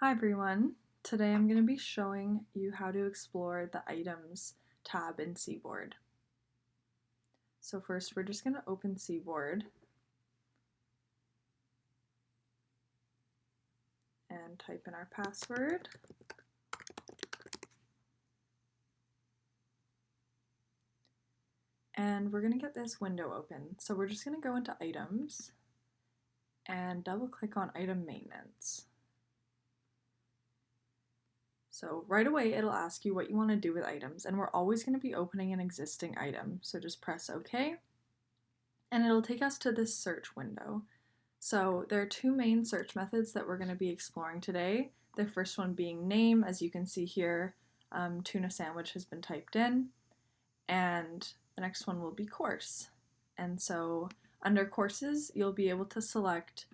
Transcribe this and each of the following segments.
Hi everyone! Today I'm going to be showing you how to explore the Items tab in CBORD. So first we're just going to open CBORD and type in our password. And we're going to get this window open. So we're just going to go into Items and double click on Item Maintenance. So right away it'll ask you what you want to do with items, and we're always going to be opening an existing item. So just press OK, and it'll take us to this search window. So there are two main search methods that we're going to be exploring today. The first one being name. As you can see here, tuna sandwich has been typed in, and the next one will be course. And so under courses, you'll be able to select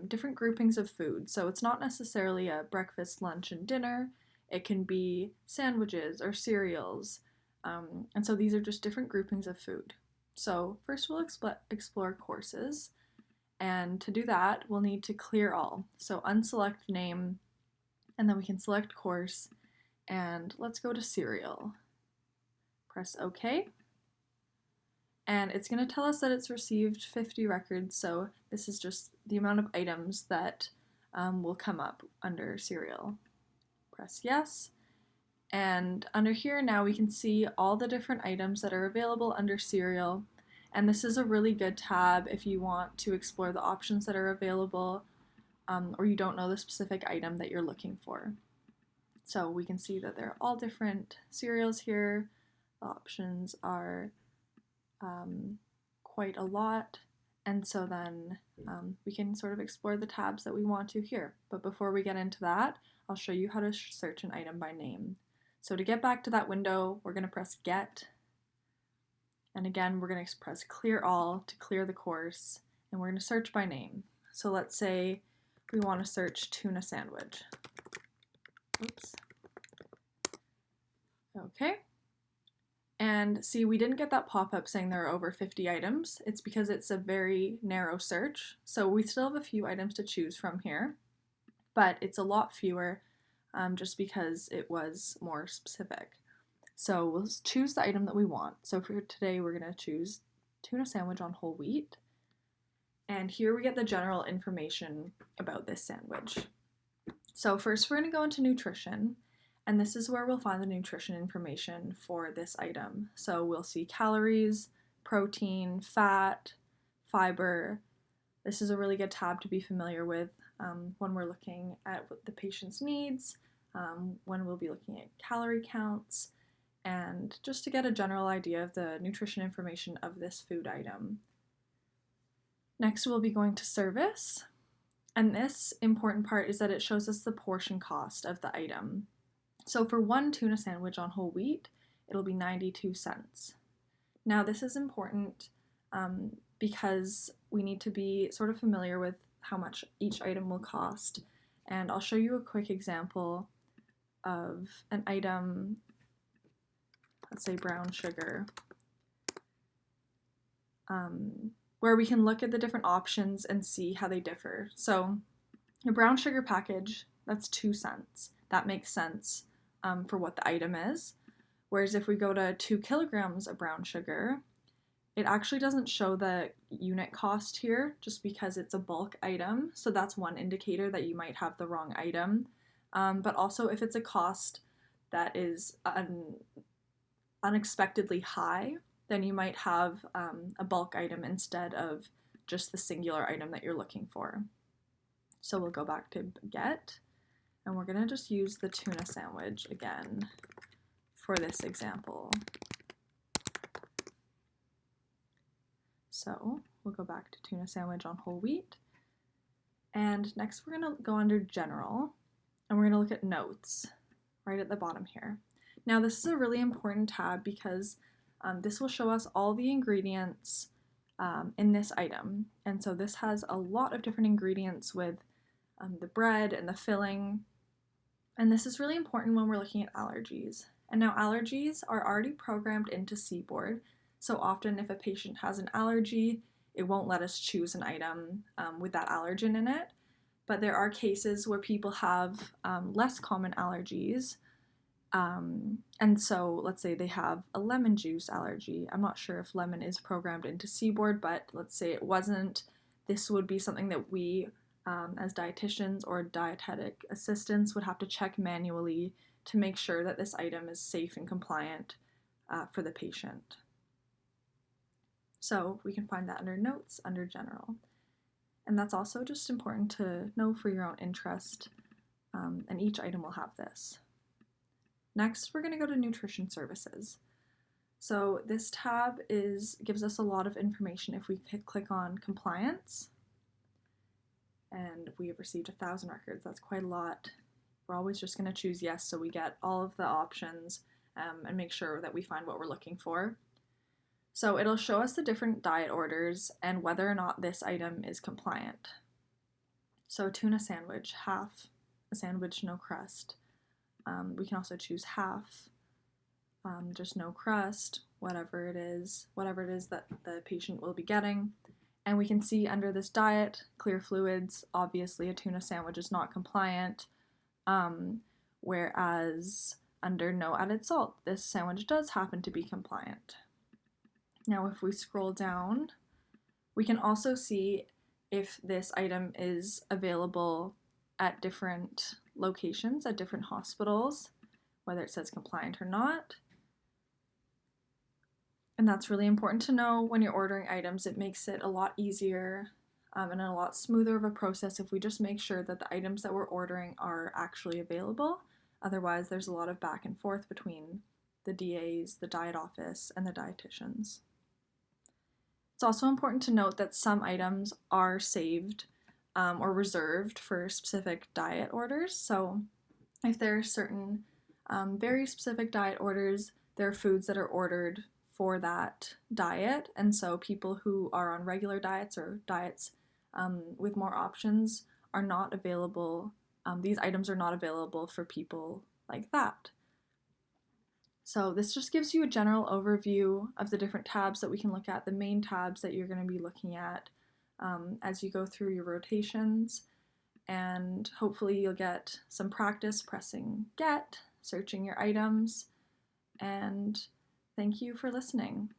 different groupings of food. So it's not necessarily a breakfast, lunch, and dinner. It can be sandwiches or cereals. And so these are just different groupings of food. So first we'll explore courses. And to do that, we'll need to clear all. So unselect name, and then we can select course, and let's go to cereal. Press OK. And it's going to tell us that it's received 50 records, so this is just the amount of items that will come up under cereal. Press yes. And under here now we can see all the different items that are available under cereal. And this is a really good tab if you want to explore the options that are available or you don't know the specific item that you're looking for. So we can see that there are all different cereals here. The options are quite a lot. And so then we can sort of explore the tabs that we want to here. But before we get into that, I'll show you how to search an item by name. So to get back to that window, we're going to press Get. And again, we're going to press Clear All to clear the course. And we're going to search by name. So let's say we want to search tuna sandwich. Oops. Okay. And see, we didn't get that pop-up saying there are over 50 items. It's because it's a very narrow search. So we still have a few items to choose from here, but it's a lot fewer just because it was more specific. So we'll choose the item that we want. So for today, we're going to choose tuna sandwich on whole wheat. And here we get the general information about this sandwich. So first we're going to go into nutrition. And this is where we'll find the nutrition information for this item. So we'll see calories, protein, fat, fiber. This is a really good tab to be familiar with when we're looking at what the patient's needs, when we'll be looking at calorie counts, and just to get a general idea of the nutrition information of this food item. Next, we'll be going to service. And this important part is that it shows us the portion cost of the item. So for one tuna sandwich on whole wheat, it'll be 92 cents. Now this is important because we need to be sort of familiar with how much each item will cost. And I'll show you a quick example of an item, let's say brown sugar, where we can look at the different options and see how they differ. So a brown sugar package, that's 2 cents. That makes sense for what the item is. Whereas if we go to 2 kilograms of brown sugar, it actually doesn't show the unit cost here just because it's a bulk item. So that's one indicator that you might have the wrong item. But also if it's a cost that is unexpectedly high, then you might have a bulk item instead of just the singular item that you're looking for. So we'll go back to Get, and we're going to just use the tuna sandwich again for this example. So we'll go back to tuna sandwich on whole wheat. And next we're going to go under General, and we're going to look at Notes right at the bottom here. Now this is a really important tab because this will show us all the ingredients in this item. And so this has a lot of different ingredients with the bread and the filling. And this is really important when we're looking at allergies. And now allergies are already programmed into CBORD. So often if a patient has an allergy, it won't let us choose an item with that allergen in it. but there are cases where people have less common allergies. And so let's say they have a lemon juice allergy. I'm not sure if lemon is programmed into CBORD, but let's say it wasn't. This would be something that we, as dietitians or dietetic assistants, would have to check manually to make sure that this item is safe and compliant for the patient. So we can find that under notes, under general. And that's also just important to know for your own interest, and each item will have this. Next, we're going to go to nutrition services. So this tab gives us a lot of information. If we click on compliance, and we have received 1,000 records, that's quite a lot. We're always just going to choose yes, so we get all of the options and make sure that we find what we're looking for. So it'll show us the different diet orders and whether or not this item is compliant. So tuna sandwich, half a sandwich, no crust. We can also choose half, just no crust, whatever it is that the patient will be getting. And we can see under this diet, clear fluids, obviously a tuna sandwich is not compliant, whereas under no added salt, this sandwich does happen to be compliant. Now if we scroll down, we can also see if this item is available at different locations, at different hospitals, whether it says compliant or not. And that's really important to know when you're ordering items. It makes it a lot easier and a lot smoother of a process if we just make sure that the items that we're ordering are actually available. Otherwise, there's a lot of back and forth between the DAs, the diet office, and the dietitians. It's also important to note that some items are saved or reserved for specific diet orders. So if there are certain very specific diet orders, there are foods that are ordered for that diet, and so people who are on regular diets or diets with more options are not available. These items are not available for people like that. So this just gives you a general overview of the different tabs that we can look at, the main tabs that you're going to be looking at as you go through your rotations, and hopefully you'll get some practice pressing get, searching your items, and thank you for listening.